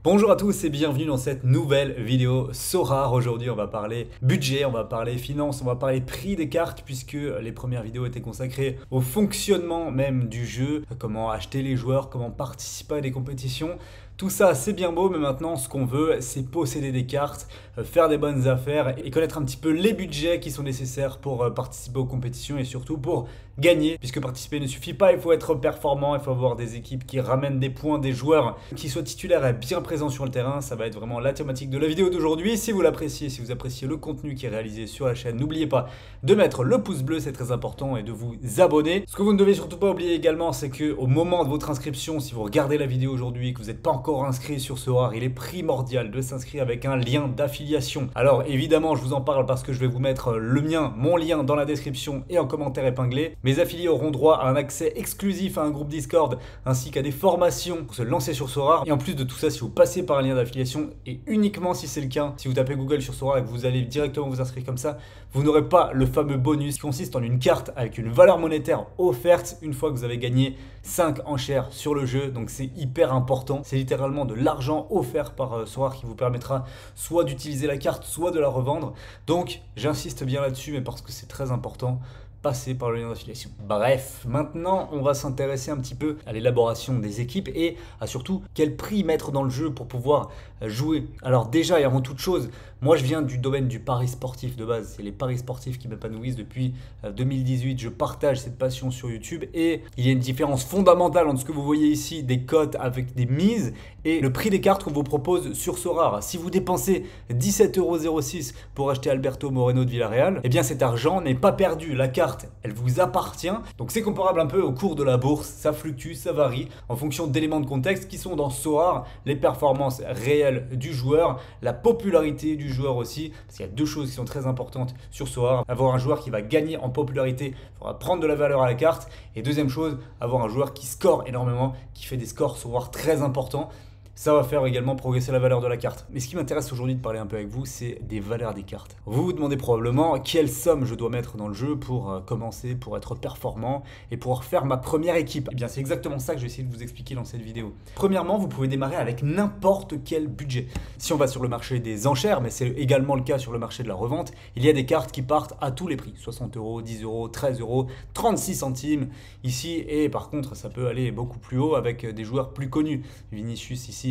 Bonjour à tous et bienvenue dans cette nouvelle vidéo Sorare. Aujourd'hui on va parler budget, on va parler finance, on va parler prix des cartes puisque les premières vidéos étaient consacrées au fonctionnement même du jeu, comment acheter les joueurs, comment participer à des compétitions. Tout ça c'est bien beau mais maintenant ce qu'on veut c'est posséder des cartes, faire des bonnes affaires et connaître un petit peu les budgets qui sont nécessaires pour participer aux compétitions et surtout pour gagner. Puisque participer ne suffit pas, il faut être performant, il faut avoir des équipes qui ramènent des points, des joueurs qui soient titulaires et bien présents sur le terrain. Ça va être vraiment la thématique de la vidéo d'aujourd'hui. Si vous l'appréciez, si vous appréciez le contenu qui est réalisé sur la chaîne, n'oubliez pas de mettre le pouce bleu, c'est très important, et de vous abonner. Ce que vous ne devez surtout pas oublier également, c'est qu'au moment de votre inscription, si vous regardez la vidéo aujourd'hui et que vous n'êtes pas encore inscrit sur Sorare, il est primordial de s'inscrire avec un lien d'affiliation. Alors évidemment, je vous en parle parce que je vais vous mettre le mien, mon lien dans la description et en commentaire épinglé. Mes affiliés auront droit à un accès exclusif à un groupe Discord ainsi qu'à des formations pour se lancer sur Sorare. Et en plus de tout ça, si vous passez par un lien d'affiliation, et uniquement si c'est le cas, si vous tapez Google sur Sorare et que vous allez directement vous inscrire comme ça, vous n'aurez pas le fameux bonus qui consiste en une carte avec une valeur monétaire offerte une fois que vous avez gagné 5 enchères sur le jeu. Donc c'est hyper important, c'est littéralement de l'argent offert par Sorare qui vous permettra soit d'utiliser la carte, soit de la revendre. Donc j'insiste bien là-dessus, mais parce que c'est très important, passer par le lien d'affiliation. Bref, maintenant on va s'intéresser un petit peu à l'élaboration des équipes et à surtout quel prix mettre dans le jeu pour pouvoir jouer. Alors déjà et avant toute chose, moi je viens du domaine du pari sportif de base, c'est les paris sportifs qui m'épanouissent depuis 2018, je partage cette passion sur YouTube et il y a une différence fondamentale entre ce que vous voyez ici, des cotes avec des mises, et le prix des cartes qu'on vous propose sur Sorare. Si vous dépensez 17,06 € pour acheter Alberto Moreno de Villarreal, eh bien cet argent n'est pas perdu, la carte elle vous appartient. Donc c'est comparable un peu au cours de la bourse, ça fluctue, ça varie en fonction d'éléments de contexte qui sont dans Sorare, les performances réelles du joueur, la popularité du joueur aussi, parce qu'il y a deux choses qui sont très importantes sur Sorare. Avoir un joueur qui va gagner en popularité, il faudra prendre de la valeur à la carte, et deuxième chose, avoir un joueur qui score énormément, qui fait des scores Sorare très importants. Ça va faire également progresser la valeur de la carte. Mais ce qui m'intéresse aujourd'hui de parler un peu avec vous, c'est des valeurs des cartes. Vous vous demandez probablement quelle somme je dois mettre dans le jeu pour commencer, pour être performant et pour faire ma première équipe. Eh bien, c'est exactement ça que je vais essayer de vous expliquer dans cette vidéo. Premièrement, vous pouvez démarrer avec n'importe quel budget. Si on va sur le marché des enchères, mais c'est également le cas sur le marché de la revente, il y a des cartes qui partent à tous les prix. 60 €, 10 €, 13 €, 36 centimes ici. Et par contre, ça peut aller beaucoup plus haut avec des joueurs plus connus. Vinicius ici.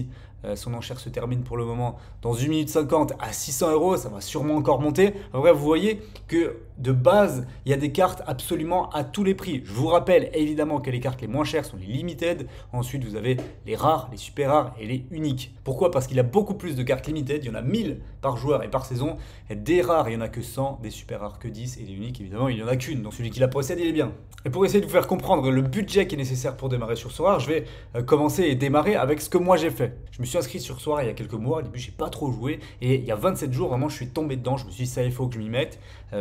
Son enchère se termine pour le moment dans 1 minute 50 à 600 €, ça va sûrement encore monter. En vrai, vous voyez que de base, il y a des cartes absolument à tous les prix. Je vous rappelle évidemment que les cartes les moins chères sont les limited. Ensuite, vous avez les rares, les super rares et les uniques. Pourquoi? Parce qu'il y a beaucoup plus de cartes limited. Il y en a 1000 par joueur et par saison. Et des rares, il n'y en a que 100, des super rares que 10 et des uniques, évidemment, il n'y en a qu'une. Donc celui qui la possède, il est bien. Et pour essayer de vous faire comprendre le budget qui est nécessaire pour démarrer sur Sorare, je vais commencer et démarrer avec ce que moi j'ai fait. Je me suis inscrit sur Sorare il y a quelques mois. Au début, j'ai pas trop joué. Et il y a 27 jours, vraiment, je suis tombé dedans. Je me suis dit, ça, il faut que je m'y mette.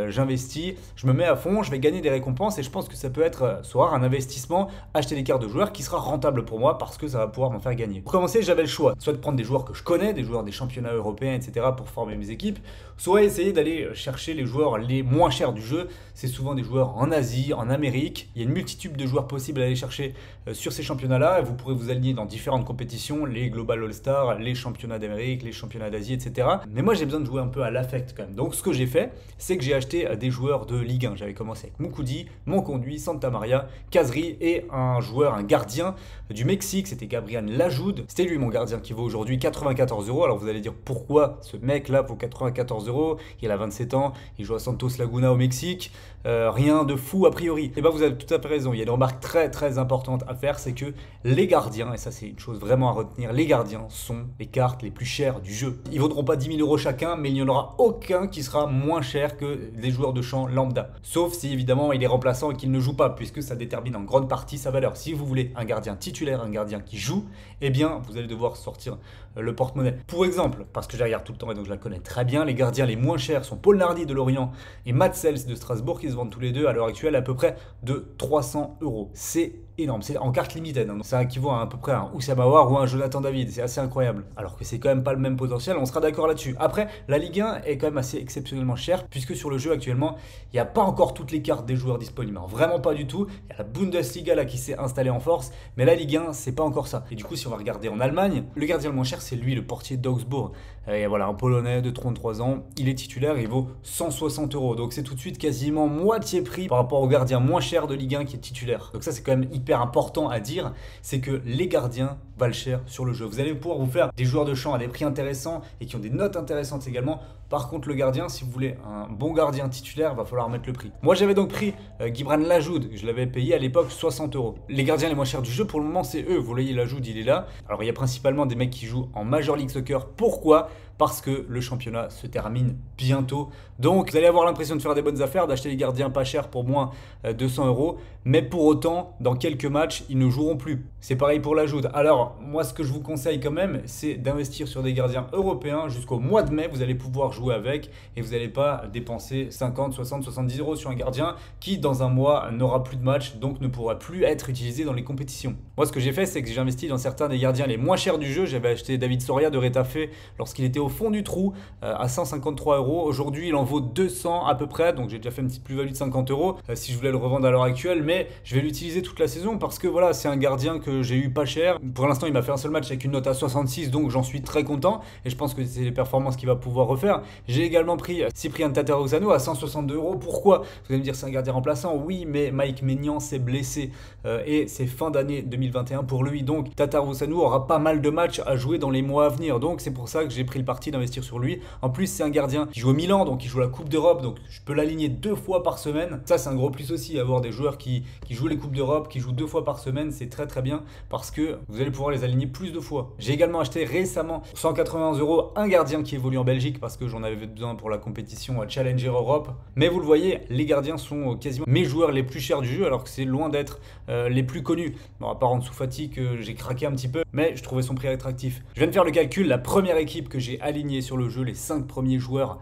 J'investis, je me mets à fond, je vais gagner des récompenses et je pense que ça peut être Sorare un investissement, acheter des cartes de joueurs qui sera rentable pour moi parce que ça va pouvoir m'en faire gagner. Pour commencer, j'avais le choix, soit de prendre des joueurs que je connais, des joueurs des championnats européens, etc. pour former mes équipes, soit essayer d'aller chercher les joueurs les moins chers du jeu. C'est souvent des joueurs en Asie, en Amérique. Il y a une multitude de joueurs possibles à aller chercher sur ces championnats-là et vous pourrez vous aligner dans différentes compétitions, les Global All-Star, les championnats d'Amérique, les championnats d'Asie, etc. Mais moi, j'ai besoin de jouer un peu à l'affect quand même. Donc, ce que j'ai fait, c'est que j'ai acheté des joueurs de Ligue 1. J'avais commencé avec Moukoudi, Monconduit, Santa Maria, Kazri et un joueur, un gardien du Mexique, c'était Gabriel Lajoud. C'était lui mon gardien qui vaut aujourd'hui 94 €. Alors vous allez dire pourquoi ce mec-là vaut 94 €? Il a 27 ans, il joue à Santos Laguna au Mexique. Rien de fou a priori. Et bien vous avez tout à fait raison, il y a une remarque très importante à faire, c'est que les gardiens, et ça c'est une chose vraiment à retenir, les gardiens sont les cartes les plus chères du jeu. Ils vaudront pas 10 000 € chacun, mais il n'y en aura aucun qui sera moins cher que des joueurs de champ lambda. Sauf si évidemment il est remplaçant et qu'il ne joue pas, puisque ça détermine en grande partie sa valeur. Si vous voulez un gardien titulaire, un gardien qui joue, eh bien vous allez devoir sortir le porte-monnaie. Pour exemple, parce que je la regarde tout le temps et donc je la connais très bien, les gardiens les moins chers sont Paul Nardi de Lorient et Matt Sells de Strasbourg qui se vendent tous les deux à l'heure actuelle à peu près de 300 €. C'est énorme. C'est en carte limited, hein, donc ça équivaut à peu près un Oussama Aouar ou un Jonathan David. C'est assez incroyable. Alors que c'est quand même pas le même potentiel, on sera d'accord là-dessus. Après, la Ligue 1 est quand même assez exceptionnellement chère, puisque sur le jeu actuellement, il n'y a pas encore toutes les cartes des joueurs disponibles. Hein. Vraiment pas du tout. Il y a la Bundesliga là qui s'est installée en force, mais la Ligue 1, c'est pas encore ça. Et du coup, si on va regarder en Allemagne, le gardien le moins cher, c'est lui, le portier d'Augsbourg. Et voilà, un Polonais de 33 ans, il est titulaire, il vaut 160 €. Donc c'est tout de suite quasiment moitié prix par rapport au gardien moins cher de Ligue 1 qui est titulaire. Donc ça, c'est quand même hyper important à dire, c'est que les gardiens valent cher sur le jeu. Vous allez pouvoir vous faire des joueurs de champ à des prix intéressants et qui ont des notes intéressantes également. Par contre, le gardien, si vous voulez un bon gardien titulaire, va falloir mettre le prix. Moi, j'avais donc pris Guibran Lajoud. Je l'avais payé à l'époque 60 €. Les gardiens les moins chers du jeu, pour le moment, c'est eux. Vous voyez, Lajoud, il est là. Alors, il y a principalement des mecs qui jouent en Major League Soccer. Pourquoi ? Parce que le championnat se termine bientôt. Donc, vous allez avoir l'impression de faire des bonnes affaires, d'acheter les gardiens pas chers pour moins 200 €. Mais pour autant, dans quelques matchs, ils ne joueront plus. C'est pareil pour Lajoud. Alors, moi, ce que je vous conseille quand même, c'est d'investir sur des gardiens européens. Jusqu'au mois de mai, vous allez pouvoir jouer avec et vous n'allez pas dépenser 50, 60, 70 € sur un gardien qui, dans un mois, n'aura plus de match, donc ne pourra plus être utilisé dans les compétitions. Moi, ce que j'ai fait, c'est que j'ai investi dans certains des gardiens les moins chers du jeu. J'avais acheté David Soria de Retafe lorsqu'il était au fond du trou à 153 €. Aujourd'hui, il en vaut 200 à peu près, donc j'ai déjà fait une petite plus-value de 50 € si je voulais le revendre à l'heure actuelle, mais je vais l'utiliser toute la saison parce que voilà, c'est un gardien que j'ai eu pas cher. Pour l'instant, il m'a fait un seul match avec une note à 66, donc j'en suis très content et je pense que c'est les performances qu'il va pouvoir refaire. J'ai également pris Cyprien Tatarusanu à 162 €. Pourquoi ? Vous allez me dire c'est un gardien remplaçant. Oui, mais Mike Maignan s'est blessé et c'est fin d'année 2021 pour lui. Donc Tatarusanu aura pas mal de matchs à jouer dans les mois à venir. Donc c'est pour ça que j'ai pris le parti d'investir sur lui. En plus, c'est un gardien qui joue au Milan, donc il joue la Coupe d'Europe, donc je peux l'aligner 2 fois par semaine. Ça, c'est un gros plus aussi, avoir des joueurs qui jouent les Coupes d'Europe, qui jouent 2 fois par semaine, c'est très très bien parce que vous allez pouvoir les aligner plus de fois. J'ai également acheté récemment 180 € un gardien qui évolue en Belgique parce que j'en avais besoin pour la compétition Challenger Europe. Mais vous le voyez, les gardiens sont quasiment mes joueurs les plus chers du jeu alors que c'est loin d'être les plus connus. Bon, à part Ansu Fati que j'ai craqué un petit peu, mais je trouvais son prix attractif. Je viens de faire le calcul, la première équipe que j'ai alignée sur le jeu, les 5 premiers joueurs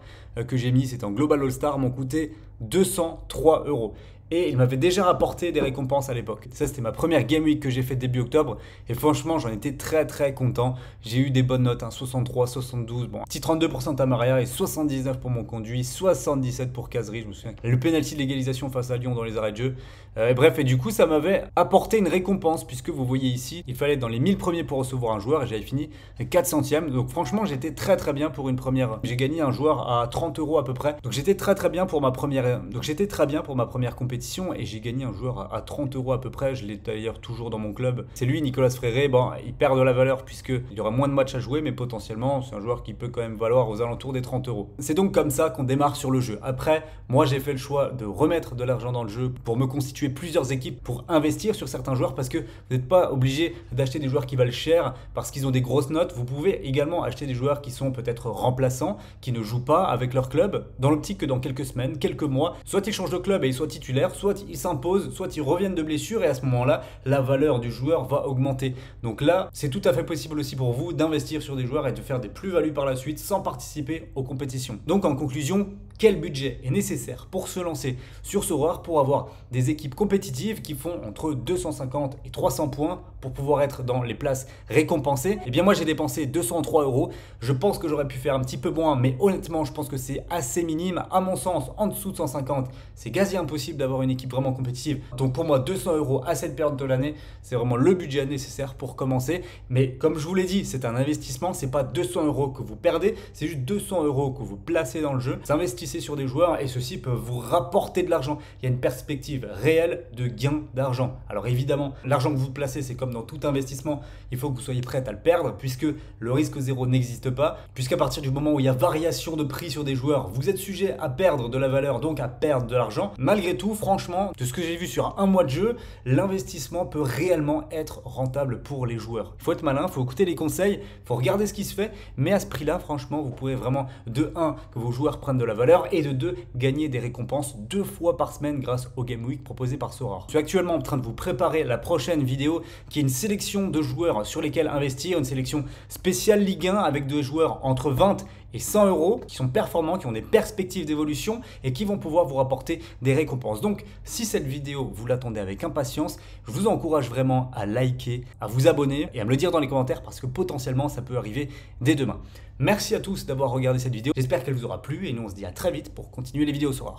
que j'ai mis, c'était en Global All-Star, m'ont coûté 203 €. Et il m'avait déjà rapporté des récompenses à l'époque. Ça, c'était ma première Game Week que j'ai fait début octobre. Et franchement, j'en étais très très content. J'ai eu des bonnes notes, hein, 63, 72, bon, petit 32% Tamaria et 79 pour mon conduit, 77 pour Kazri, je me souviens. Le penalty de l'égalisation face à Lyon dans les arrêts de jeu. Bref, et du coup, ça m'avait apporté une récompense, puisque vous voyez ici, il fallait être dans les 1000 premiers pour recevoir un joueur, et j'avais fini 400e. Donc franchement, j'étais très très bien pour une première. J'ai gagné un joueur à 30 € à peu près. Donc j'étais très très bien pour ma première. Donc j'étais très bien pour ma première compétition, et j'ai gagné un joueur à 30 € à peu près. Je l'ai d'ailleurs toujours dans mon club. C'est lui, Nicolas Fréré. Bon, il perd de la valeur puisqu'il y aura moins de matchs à jouer, mais potentiellement, c'est un joueur qui peut quand même valoir aux alentours des 30 €. C'est donc comme ça qu'on démarre sur le jeu. Après, moi j'ai fait le choix de remettre de l'argent dans le jeu pour me constituer plusieurs équipes pour investir sur certains joueurs parce que vous n'êtes pas obligé d'acheter des joueurs qui valent cher parce qu'ils ont des grosses notes. Vous pouvez également acheter des joueurs qui sont peut-être remplaçants, qui ne jouent pas avec leur club, dans l'optique que dans quelques semaines, quelques mois, soit ils changent de club et ils soient titulaires, soit ils s'imposent, soit ils reviennent de blessure et à ce moment-là, la valeur du joueur va augmenter. Donc là, c'est tout à fait possible aussi pour vous d'investir sur des joueurs et de faire des plus-values par la suite sans participer aux compétitions. Donc en conclusion, quel budget est nécessaire pour se lancer sur Sorare pour avoir des équipes compétitives qui font entre 250 et 300 points pour pouvoir être dans les places récompensées? Eh bien moi j'ai dépensé 203 €. Je pense que j'aurais pu faire un petit peu moins, mais honnêtement je pense que c'est assez minime. À mon sens, en dessous de 150, c'est quasi impossible d'avoir une équipe vraiment compétitive. Donc pour moi 200 € à cette période de l'année, c'est vraiment le budget nécessaire pour commencer. Mais comme je vous l'ai dit, c'est un investissement, c'est pas 200 € que vous perdez, c'est juste 200 € que vous placez dans le jeu. Investissez sur des joueurs et ceux-ci peuvent vous rapporter de l'argent. Il y a une perspective réelle de gain d'argent. Alors évidemment, l'argent que vous placez, c'est comme dans tout investissement, il faut que vous soyez prêt à le perdre puisque le risque zéro n'existe pas. Puisqu'à partir du moment où il y a variation de prix sur des joueurs, vous êtes sujet à perdre de la valeur, donc à perdre de l'argent. Malgré tout, franchement, de ce que j'ai vu sur un mois de jeu, l'investissement peut réellement être rentable pour les joueurs. Il faut être malin, il faut écouter les conseils, il faut regarder ce qui se fait, mais à ce prix-là, franchement, vous pouvez vraiment, de 1, que vos joueurs prennent de la valeur, et de 2, gagner des récompenses 2 fois par semaine grâce au Game Week proposé par Sorare. Je suis actuellement en train de vous préparer la prochaine vidéo qui est une sélection de joueurs sur lesquels investir, une sélection spéciale Ligue 1 avec des joueurs entre 20 et 100 euros qui sont performants, qui ont des perspectives d'évolution et qui vont pouvoir vous rapporter des récompenses. Donc si cette vidéo vous l'attendez avec impatience, je vous encourage vraiment à liker, à vous abonner et à me le dire dans les commentaires parce que potentiellement ça peut arriver dès demain. Merci à tous d'avoir regardé cette vidéo, j'espère qu'elle vous aura plu et nous on se dit à très vite pour continuer les vidéos Sora.